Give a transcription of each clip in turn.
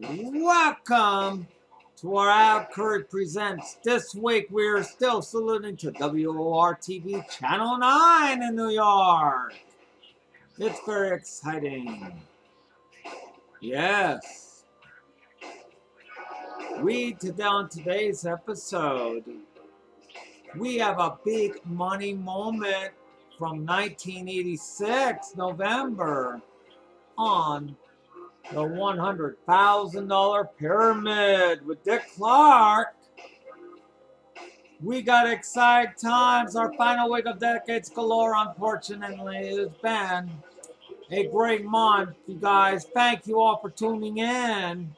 Welcome to our Al Curry Presents. This week we're still saluting to WOR-TV Channel 9 in New York. It's very exciting. Yes. On today's episode, we have a big money moment from 1986, November, on the $100,000 pyramid with Dick Clark. We got exciting times. Our final week of Decades Galore, unfortunately. It's been a great month, you guys. Thank you all for tuning in.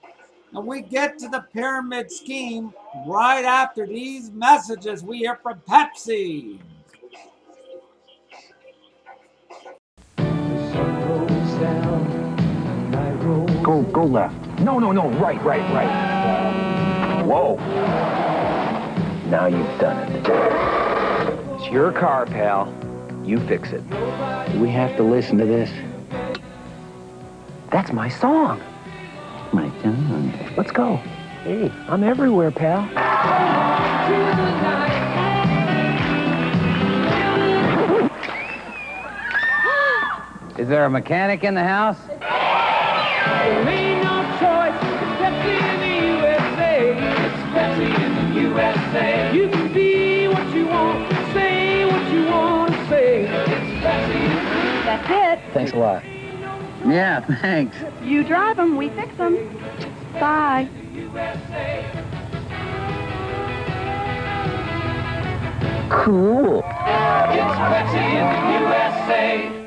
And we get to the pyramid scheme right after these messages we hear from Pepsi. Go left. No, right. Whoa. Now you've done it. It's your car, pal. You fix it. Do we have to listen to this? That's my song. My song. Let's go. Hey, I'm everywhere, pal. Is there a mechanic in the house? There ain't no choice, especially in the USA. Especially in the USA. You can be what you want, say what you want to say. Especially in the That's it. Thanks a lot. Yeah, thanks. You drive them, we fix them. Bye. USA. Cool. Especially in the USA.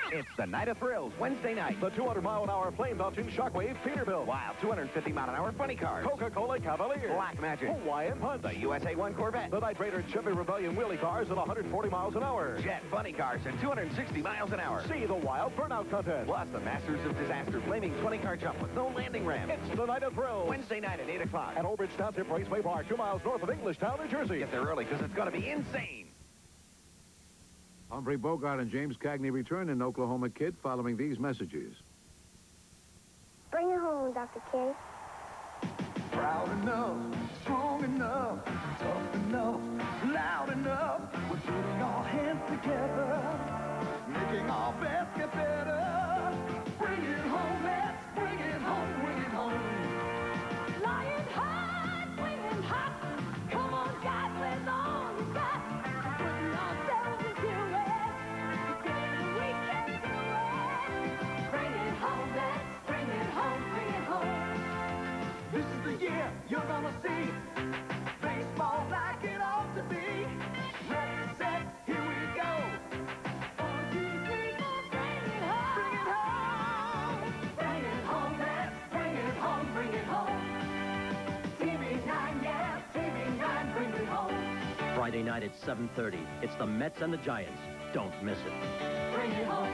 It's the night of thrills, Wednesday night. The 200-mile-an-hour flame-belching Shockwave Peterbilt. Wild 250-mile-an-hour funny cars. Coca-Cola Cavalier. Black Magic. Hawaiian Punch. The USA-1 Corvette. The Night Raider Chevy Rebellion wheelie cars at 140 miles an hour. Jet funny cars at 260 miles an hour. See the wild burnout contest. Plus the Masters of Disaster flaming 20-car jump with no landing ramp. It's the night of thrills. Wednesday night at 8 o'clock. At Old Bridge Township Raceway Park, 2 miles north of Englishtown, New Jersey. Get there early because it's going to be insane. Humphrey Bogart and James Cagney return in Oklahoma Kid following these messages. Bring it home, Dr. King. Proud enough, strong enough, tough enough, loud enough. We're putting our hands together, making our best get better. Bring it home, let's bring it home, bring it home. Flying high, swinging hot. Come on, guys, with all you got. Putting ourselves into it. Together we can do it. Bring it home, let's bring it home, bring it home. This is the year you're gonna see baseball like it ought to be. Ready, set, here we go. 1, 2, 3, 4, bring it home. Bring it home, let's bring it home, bring it home. TV9, yeah, TV9, bring it home. Friday night at 7:30. It's the Mets and the Giants. Don't miss it. Bring it home.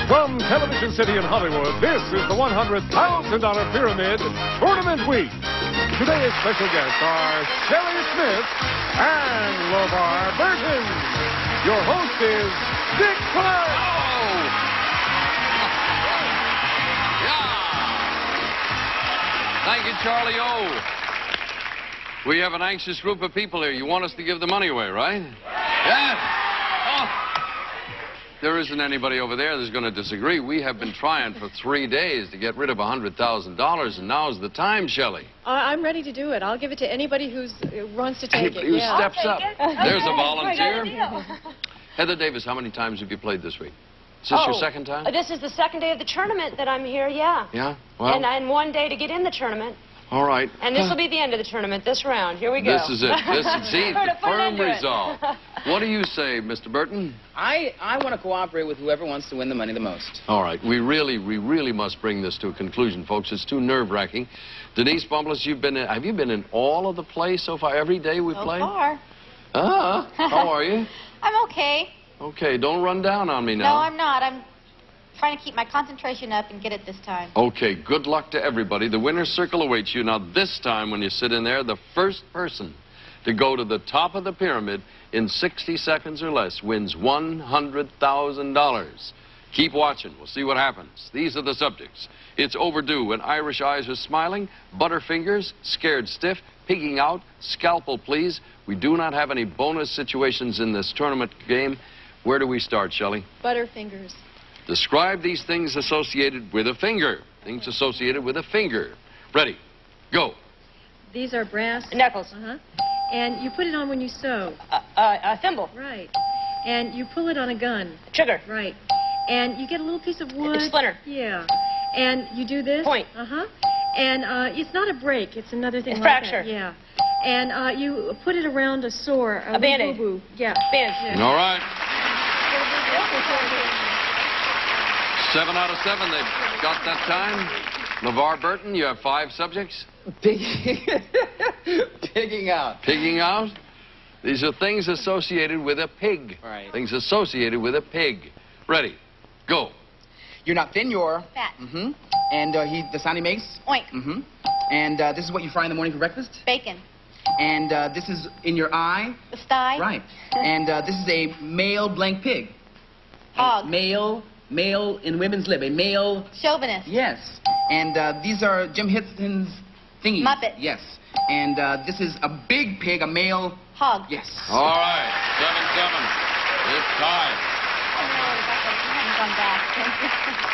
From Television City in Hollywood, this is the $100,000 Pyramid Tournament Week. Today's special guests are Shelley Smith and LeVar Burton. Your host is Dick Clark. Thank you, Charlie O. We have an anxious group of people here. You want us to give the money away, right? Yes. Oh. There isn't anybody over there that's going to disagree. We have been trying for 3 days to get rid of $100,000, and now's the time, Shelley. I'm ready to do it. I'll give it to anybody who wants to take it. Who steps up. It. There's a volunteer. Heather Davis, how many times have you played this week? Is this your second time? This is the second day of the tournament that I'm here, yeah. Yeah? Well, and 1 day to get in the tournament. all right. And this will be the end of the tournament, this round. Here we go. This is it. See, the firm resolve. What do you say, Mr. Burton? I want to cooperate with whoever wants to win the money the most. All right. We really must bring this to a conclusion, folks. It's too nerve-wracking. Denise Bumbles, have you been in all of the plays so far, every day we played? So far. How are you? I'm okay. Okay, don't run down on me now. No, I'm not. I'm trying to keep my concentration up and get it this time. Okay, good luck to everybody. The winner's circle awaits you. Now, this time when you sit in there, the first person to go to the top of the pyramid in 60 seconds or less wins $100,000. Keep watching. We'll see what happens. These are the subjects. It's overdue when Irish eyes are smiling, butterfingers, scared stiff, pigging out, scalpel please. We do not have any bonus situations in this tournament game. Where do we start, Shelley? Butterfingers. Describe these things associated with a finger. Things associated with a finger. Ready. Go. These are brass. Knuckles. And you put it on when you sew. A thimble. Right. And you pull it on a gun. Trigger. Right. And you get a little piece of wood. A splinter. Yeah. And you do this. Point. And it's not a break. It's another thing It's like fracture. that. Yeah. And you put it around a sore. A Band-Aid. Boo-boo. Yeah. Band. All right. 7 out of 7. They've got that time. LeVar Burton, you have 5 subjects. Pigging out. Pigging out. These are things associated with a pig. Right. Things associated with a pig. Ready. Go. You're not thin, you're... Fat. And the sound he makes? Oink. And this is what you fry in the morning for breakfast? Bacon. And this is in your eye? The sty. Right. And this is a male blank pig. Hog. Male in women's lib. A male... Chauvinist. Yes. And these are Jim Henson's thingies. Muppet. Yes. And this is a big pig, a male... Hog. Yes. All right. 7-7. It's tied.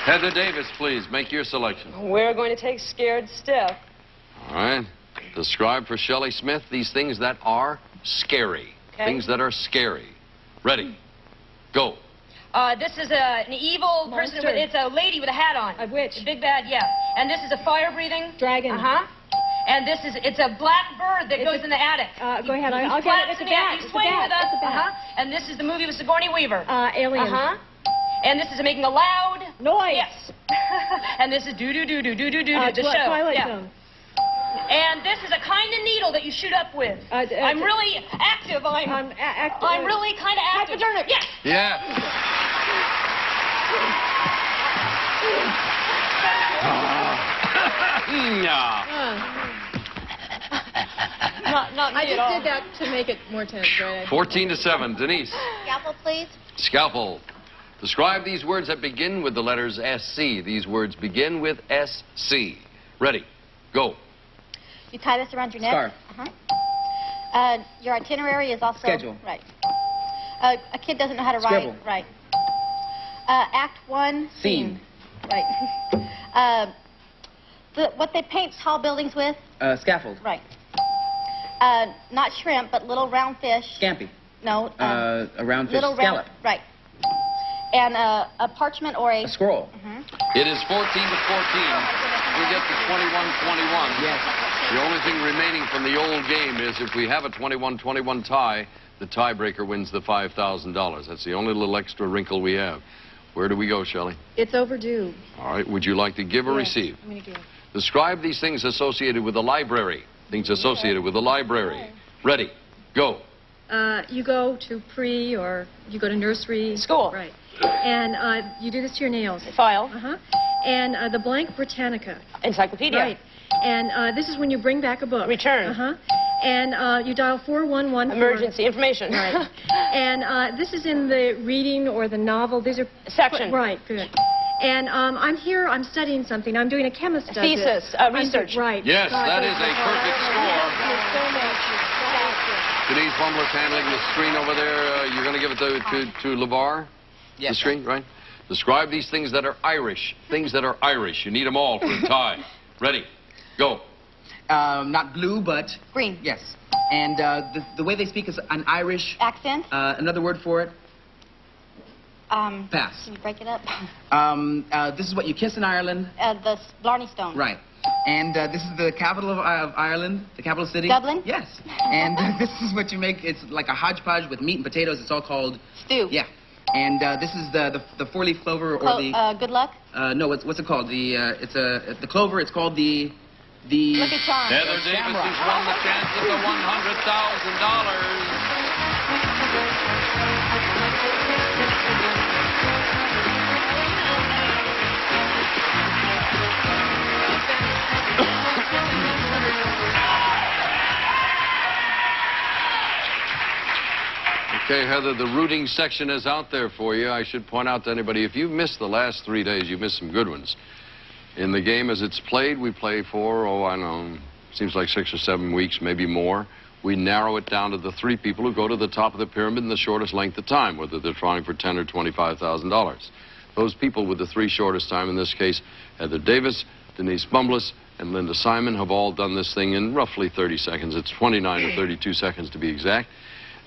Heather Davis, please, make your selection. We're going to take scared stiff. All right. Describe for Shelley Smith these things that are scary. Okay. Things that are scary. Ready. Go. This is an evil person, but it's a lady with a hat on. A witch. A big bad, yeah. And this is a fire-breathing... Dragon. And it's a black bird that goes in the attic. Go ahead. I'll get it. It's a bat. You swing with us. And this is the movie with Sigourney Weaver. Alien. And this is making a loud... Noise. Yes. And this is do-do-do-do-do-do-do, the show. Twilight Zone. And this is a kind of needle that you shoot up with. I'm really active. I'm really kind of active. Hypodermic. Yes. Yeah. Not me I at all. just did that to make it more tense, right? 14-7. Denise. Scalpel, please. Scalpel. Describe these words that begin with the letters SC. These words begin with SC. Ready. Go. You tie this around your neck. Scarf. Your itinerary is also... Schedule. Right. A kid doesn't know how to Scribble. write. Right. Act 1. Scene. Right. What they paint tall buildings with. Scaffold. Right. Not shrimp, but little round fish. Scampi. No. A round fish. Little Scallop. round. Right. And a parchment or a... A scroll. It is 14-14. We get to 21-21. Yes. The only thing remaining from the old game is if we have a 21-21 tie, the tiebreaker wins the $5,000. That's the only little extra wrinkle we have. Where do we go, Shelley? It's overdue. All right. Would you like to give or receive? I'm going to give. Describe these things associated with the library. Things associated with the library. Ready. Go. You go to pre or you go to nursery. School. Right. And you do this to your nails. File. And the blank Britannica. Encyclopedia. Right. And this is when you bring back a book. Return. And you dial 411. Emergency information. Right. And this is in the reading or the novel. These are... Section. Right, good. And I'm here, I'm studying something. I'm doing a chemist study. Thesis, research. Right. Yes, that is a perfect score. Denise Bumler's handling the screen over there. You're going to give it to LeVar? Yes. The screen, right? Describe these things that are Irish. Things that are Irish. You need them all for a tie. Ready. Go. Not blue, but... Green. Yes. And the way they speak is an Irish... Accent. Another word for it? Pass. Can you break it up? This is what you kiss in Ireland. The Blarney Stone. Right. And this is the capital of Ireland, the capital city. Dublin? Yes. And this is what you make. It's like a hodgepodge with meat and potatoes. It's all called... Stew. Yeah. And this is the four-leaf clover or the... Good luck? No, what's it called? The clover. It's called the... Lucky Charms. Heather Davis has won the chances of $100,000. Okay, Heather, the rooting section is out there for you. I should point out to anybody, if you've missed the last 3 days, you've missed some good ones. In the game as it's played, we play for, I know, seems like 6 or 7 weeks, maybe more. We narrow it down to the 3 people who go to the top of the pyramid in the shortest length of time, whether they're trying for $10,000 or $25,000. Those people with the 3 shortest time, in this case, Heather Davis, Denise Bumbliss, and Linda Simon, have all done this thing in roughly 30 seconds. It's 29 or 32 seconds to be exact.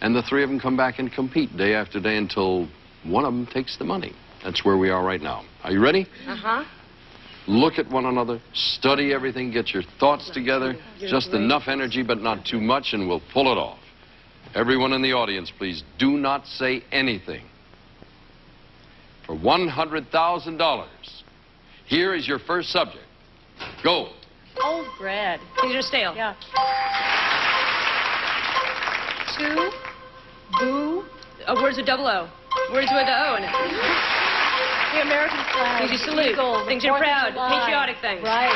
And the 3 of them come back and compete day after day until one of them takes the money. That's where we are right now. Are you ready? Uh-huh. Look at one another, study everything, get your thoughts together, just enough energy but not too much, and we'll pull it off. Everyone in the audience, please do not say anything. For $100,000, here is your first subject. Go. Old bread. These are stale. Yeah. 2, boo. Words with double O. Words with the O in it. The American flag. Things you salute. Eagle, things you're proud. Patriotic things. Right.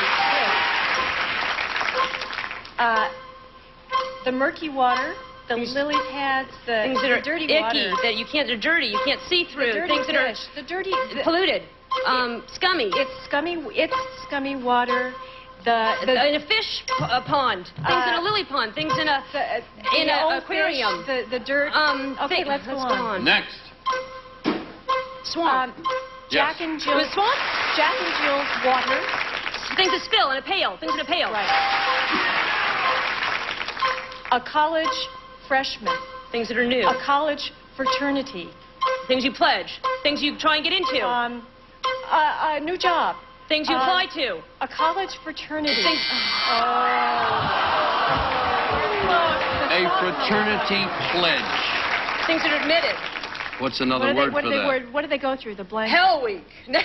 The murky water. The lily pads. The things that are dirty icky. water. That you can't. They're dirty. You can't see through. The dirty things that fish. The dirty. polluted. Scummy. It's scummy. It's scummy water. In a fish pond. Things in a lily pond. Things in a aquarium. Fish, the dirt. Okay, let's go on. Next. Swamp. Jack and Jill. Swamp? Jack and Jill's water. Things that spill in a pail. Things in a pail. Right. A college freshman. Things that are new. A college fraternity. Things you pledge. Things you try and get into. A new job. Things you apply to. A college fraternity. Things... A fraternity pledge. Things that are admitted. What's another word for that? What do they go through? The blank. Hell Week. And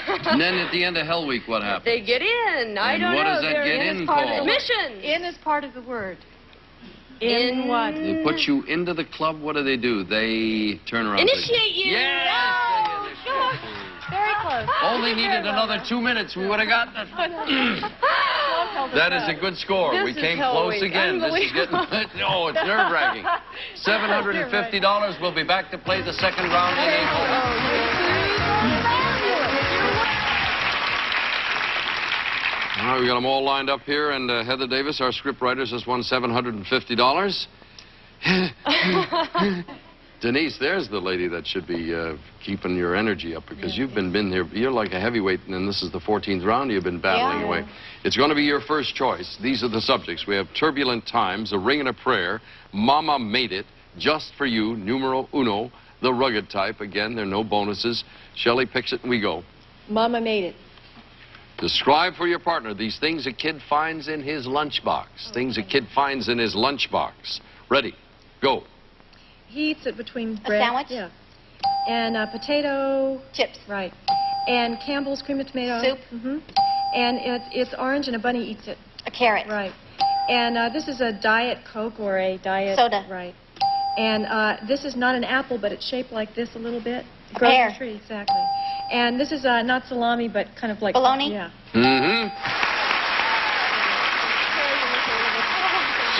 then at the end of Hell Week, what happens? They get in. I don't know. What does that get in called? Admission. In is part of the word. In what? They put you into the club. What do? They turn around. Initiate you. Yes. Oh, very close. Only needed another 2 minutes. We would have got that. That is a good score. We came close again. This is getting. Oh, it's nerve-wracking. $750. We'll be back to play the second round in April. All right, we got them all lined up here, and Heather Davis, our scriptwriter, has won $750. Denise, there's the lady that should be keeping your energy up, because you've been here. You're like a heavyweight, and this is the 14th round. You've been battling away. It's going to be your first choice. These are the subjects. We have Turbulent Times, A Ring and a Prayer, Mama Made It, Just for You, Numero Uno, The Rugged Type. Again, there are no bonuses. Shelley picks it, and we go. Mama Made It. Describe for your partner these things a kid finds in his lunchbox. Things a kid finds in his lunchbox. Ready, go. He eats it between bread. A sandwich? Yeah. And potato... Chips. Right. And Campbell's cream of tomato. Soup. Mm-hmm. And it's orange and a bunny eats it. A carrot. Right. And this is a Diet Coke or a Diet... Soda. Right. And this is not an apple, but it's shaped like this a little bit. It grows on a tree, exactly. And this is not salami, but kind of like... Bologna? Yeah. Mm-hmm.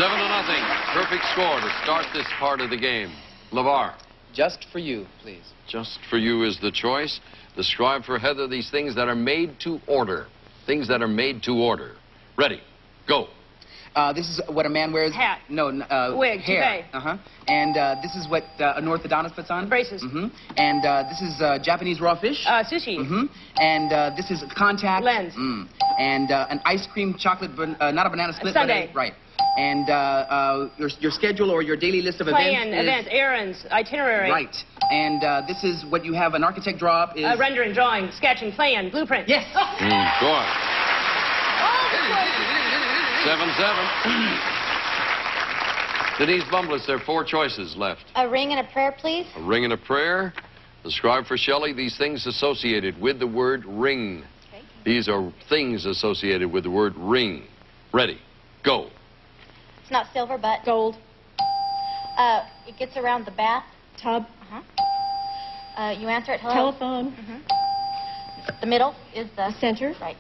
7-0. Perfect score to start this part of the game. LeVar. Just for you, please. Just for you is the choice. Describe for Heather these things that are made to order. Things that are made to order. Ready, go. This is what a man wears. Hat. No, wig. Hair. Toupee. And this is what an orthodontist puts on. Braces. And this is Japanese raw fish. Sushi. And this is contact. Lens. And an ice cream chocolate, not a banana split. Sundae. But right. And your schedule or your daily list of events. Errands, itinerary. Right. And this is what you have an architect draw up is... rendering, drawing, sketching, plan, blueprint. Yes. Go on. 7-7. Denise Bumbliss, there are 4 choices left. A ring and a prayer, please. A ring and a prayer. Describe for Shelley these things associated with the word ring. Okay. These are things associated with the word ring. Ready, go. It's not silver, but... Gold. It gets around the bath. Tub. You answer it, hello. Telephone. The middle is the... Center. Right.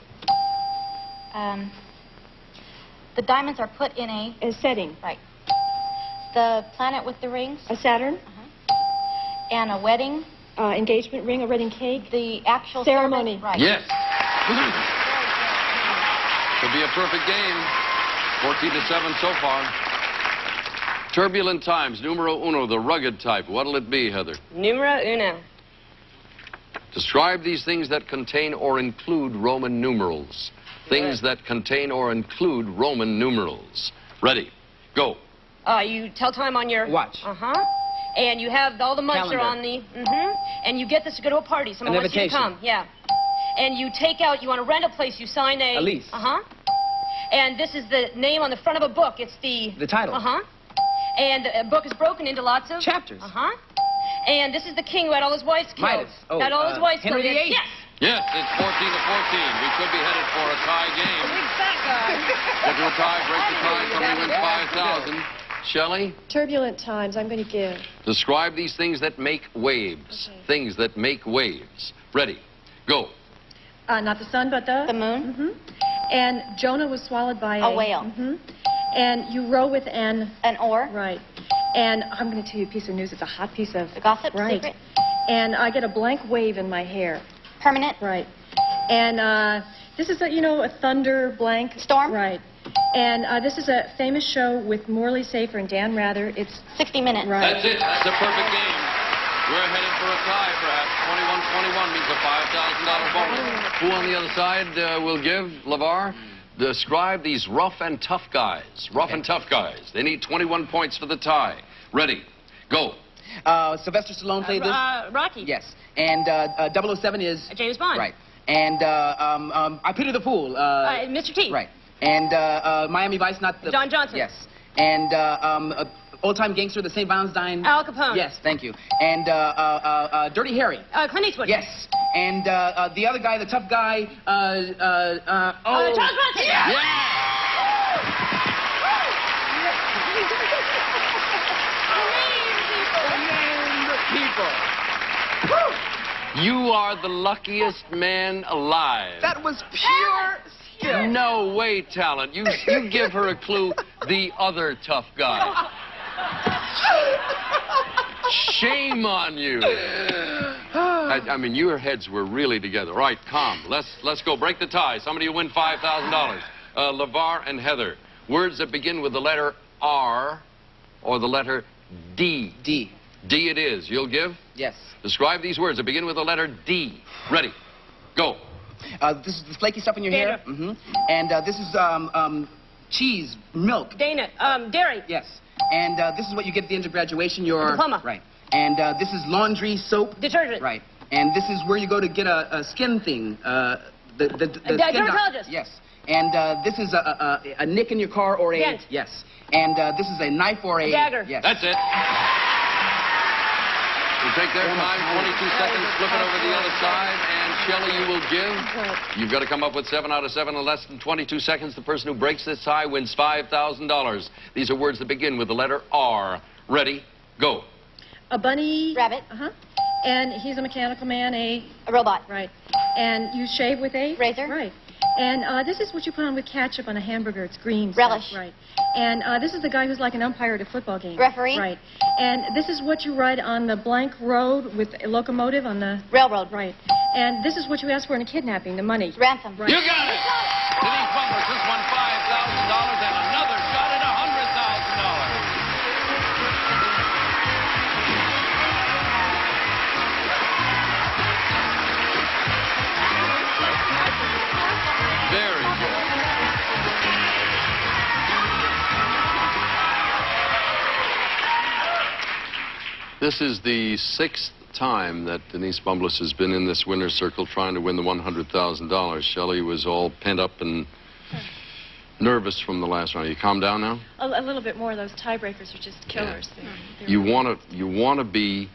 The diamonds are put in a... A setting. Right. The planet with the rings. A Saturn. And a wedding. Engagement ring, a wedding cake. The actual ceremony. Service. Right. Yes. Could be a perfect game. 14-7 so far. Turbulent times, numero uno, the rugged type. What'll it be, Heather? Numero uno. Describe these things that contain or include Roman numerals. Things that contain or include Roman numerals. Ready. Go. You tell time on your... Watch. Uh-huh. And you have all the months are on the... And you get this to go to a party. Someone wants you to come. Yeah. And you take out... You want to rent a place. You sign a... lease. Uh-huh. And this is the name on the front of a book. It's the... The title. Uh-huh. And the book is broken into lots of... Chapters. Uh-huh. And this is the king who had all his wives killed. Midas. Oh, had all his wives Henry killed. VIII. Yes. Yes, it's 14-14. We could be headed for a tie game. Get to a tie, break the tie, somebody wins 5,000. Shelley? Turbulent times, I'm going to give. Describe these things that make waves. Okay. Things that make waves. Ready. Go. Not the sun, but the... The moon. And Jonah was swallowed by A whale. And you row with an... An oar. Right. And I'm going to tell you a piece of news. It's a hot piece of... The gossip. Right. Secret. And I get a blank wave in my hair. Permanent. Right. And this is a thunder blank. Storm. Right. And this is a famous show with Morley Safer and Dan Rather. It's 60 Minutes. Right. That's it. That's a perfect game. We're headed for a tie, perhaps. 21-21 means a $5,000 bonus. Who on the other side will give? LeVar? Describe these rough and tough guys. Rough and tough guys. They need 21 points for the tie. Ready. Go. Sylvester Stallone played this? Rocky. Yes. And 007 is... James Bond. Right. And I Pity the Fool. Mr. T. Right. And Miami Vice, not the... John Johnson. Yes. And Old-Time Gangster, the St. Valentine... Al Capone. Yes, thank you. And Dirty Harry. Clint Eastwood. Yes. And the other guy, the tough guy, Charles Bronson. Yeah! You are the luckiest man alive. That was pure skill. No way, talent. You give her a clue. The other tough guy. Shame on you. I mean, your heads were really together. All right, calm. Let's go. Break the tie. Somebody will win $5,000. LeVar and Heather. Words that begin with the letter R or the letter D. D. D it is. You'll give? Yes. Describe these words that begin with the letter D. Ready. Go. This is the flaky stuff in your hair. And this is cheese, milk. Dana. Dairy. Yes. And this is what you get at the end of graduation, your... Diploma. Right. And this is laundry, soap. Detergent. Right. And this is where you go to get a skin thing. The skin dermatologist. Yes. And this is a nick in your car or a... Dent. Yes. And this is a knife or a... Dagger. Yes. That's it. You take their time, 22 seconds, flip it over the other side, and Shelley, you will give. You've got to come up with 7 out of 7 in less than 22 seconds. The person who breaks this tie wins $5,000. These are words that begin with the letter R. Ready, go. A bunny. Rabbit. And he's a mechanical man, a robot. Right. And you shave with a razor. Right. And this is what you put on with ketchup on a hamburger. It's green. Relish. Right. And this is the guy who's like an umpire at a football game. Referee. Right. And this is what you ride on the blank road with a locomotive on the... Railroad. Right. And this is what you ask for in a kidnapping, the money. Ransom. Right. You got it! Denise Bumblers just won $5,000 and another shot at $100,000. Very good. This is the 6th time that Denise Bumbless has been in this winner's circle trying to win the $100,000. Shelley was all pent up and nervous from the last round. You calm down now? A little bit more. Those tiebreakers are just killers. Yeah. You want to be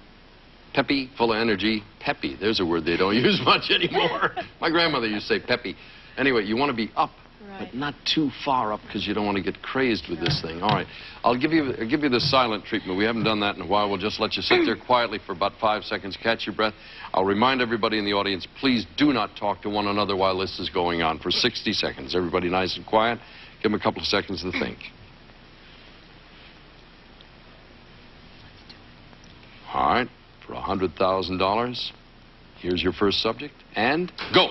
peppy, full of energy. Peppy, there's a word they don't use much anymore. My grandmother used to say peppy. Anyway, you want to be up, but not too far up because you don't want to get crazed with this thing. All right, I'll give you the silent treatment. We haven't done that in a while. We'll just let you sit there quietly for about 5 seconds, catch your breath. I'll remind everybody in the audience, please do not talk to one another while this is going on for 60 seconds. Everybody nice and quiet. Give them a couple of seconds to think. All right, for $100,000. Here's your first subject, and go.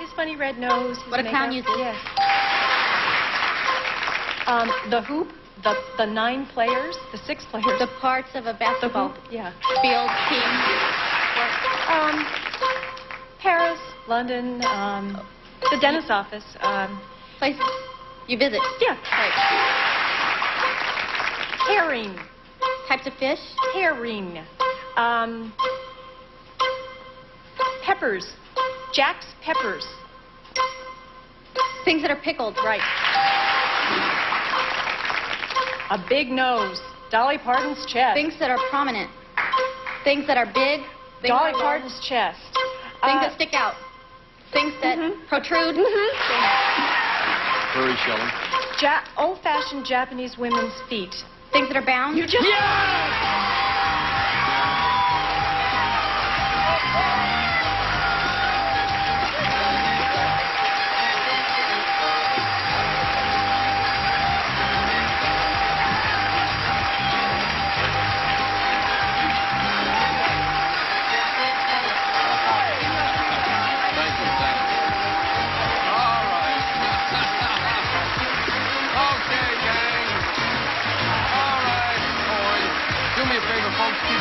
His funny red nose. What a clown uses. Yes. The hoop, the 9 players, the 6 players. The parts of a basketball yeah. field team. Paris, London, the dentist's office. Places you visit. Yeah. Right. Herring. Types of fish. Herring. Peppers. Jack's peppers. Things that are pickled. Right. A big nose. Dolly Parton's chest. Things that are prominent. Things that are big. Dolly Parton's chest. Things that stick out. Things that protrude. Hurry, Shelley. Old-fashioned Japanese women's feet. Things that are bound. You just...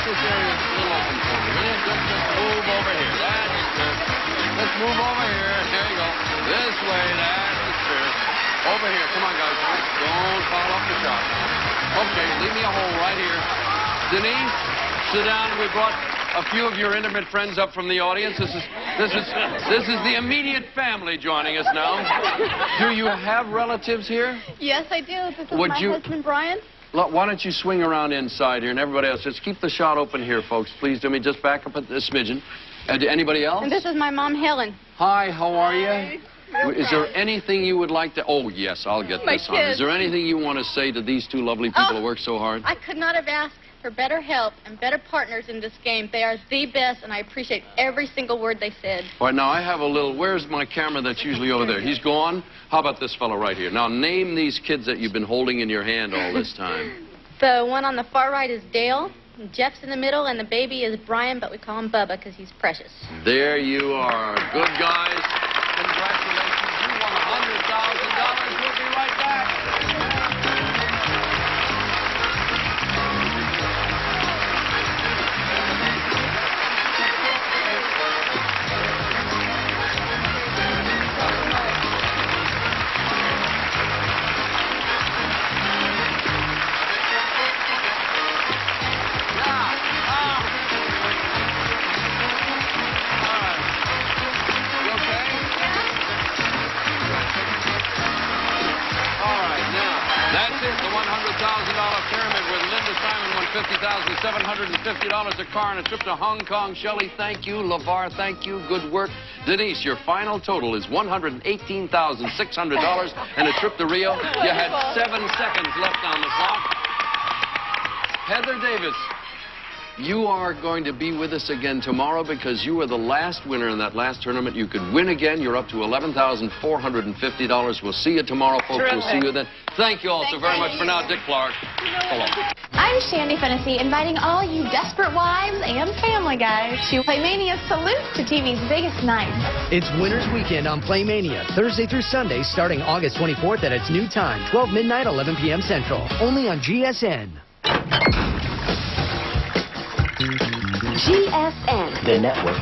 This area is a little open for me. Just move over here. That's good. Let's move over here. There you go. This way. That's the spirit. Over here. Come on, guys. Don't foul up the shot. Okay, leave me a hole right here. Denise, sit down. We brought a few of your intimate friends up from the audience. This is the immediate family joining us now. Do you have relatives here? Yes, I do. This is Would my husband, Brian. Why don't you swing around inside here, and everybody else, just keep the shot open here, folks. Please do me. Just back up a smidgen. Anybody else? And this is my mom, Helen. Hi, how are you? Is there anything you would like to... Oh, yes, I'll get this on. Is there anything you want to say to these two lovely people who work so hard? I could not have asked for better help and better partners in this game. They are the best, and I appreciate every single word they said. All right, now I have a little... Where's my camera that's usually over there? He's gone? How about this fellow right here? Now, name these kids that you've been holding in your hand all this time. The one on the far right is Dale. Jeff's in the middle, and the baby is Brian, but we call him Bubba because he's precious. There you are. Good guys. Congratulations. You won $100,000. We'll be right back. $50,750, a car, and a trip to Hong Kong. Shelley, thank you. LeVar, thank you. Good work. Denise, your final total is $118,600 and a trip to Rio. You had 7 seconds left on the clock. Heather Davis, you are going to be with us again tomorrow because you were the last winner in that last tournament. You could win again. You're up to $11,450. We'll see you tomorrow, folks. Terrific. We'll see you then. Thank you all so very much for now. Dick Clark. Hello. I'm Shandy Fennessy, inviting all you desperate wives and family guys to Playmania Salute to TV's biggest night. It's Winners Weekend on Playmania, Thursday through Sunday, starting August 24th at its new time, 12 midnight, 11 p.m. Central, only on GSN. GSN. The network.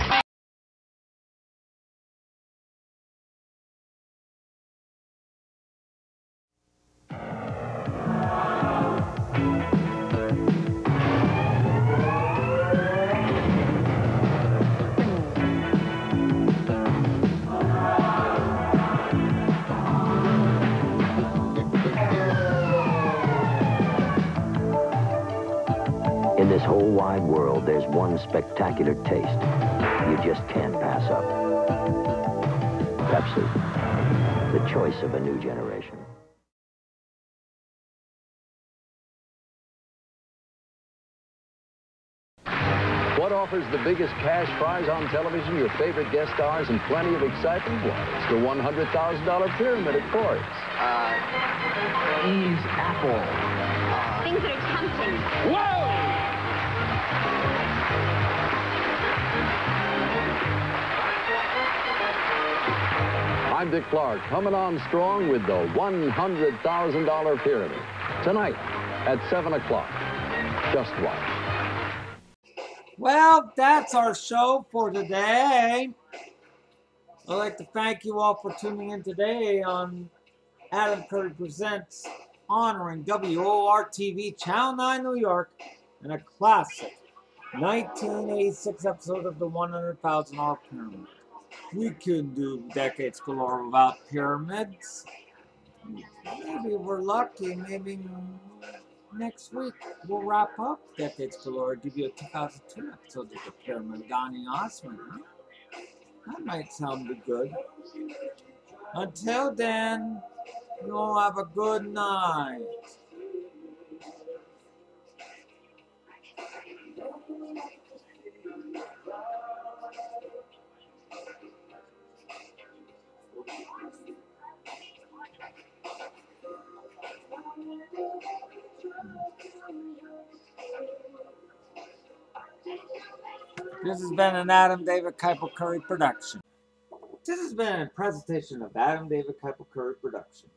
In this whole wide world, there's one spectacular taste you just can't pass up. Pepsi, the choice of a new generation. What offers the biggest cash prize on television, your favorite guest stars, and plenty of excitement? Well, it's the $100,000 pyramid, of course. Ease Apple. Things that are tempting. Whoa! I'm Dick Clark, coming on strong with the $100,000 pyramid. Tonight at 7 o'clock. Just watch. Well, that's our show for today. I'd like to thank you all for tuning in today on Adam Curry Presents, honoring WOR-TV Channel 9 New York and a classic 1986 episode of the $100,000 Pyramid. We couldn't do Decades Galore without pyramids. Maybe we're lucky, maybe next week we'll wrap up Decades Galore and give you a 2002 episode of the Pyramid, Donny Osmond. Huh? That might sound good. Until then, you all have a good night. This has been an Adam David Keiper Curry production. This has been a presentation of Adam David Keiper Curry production.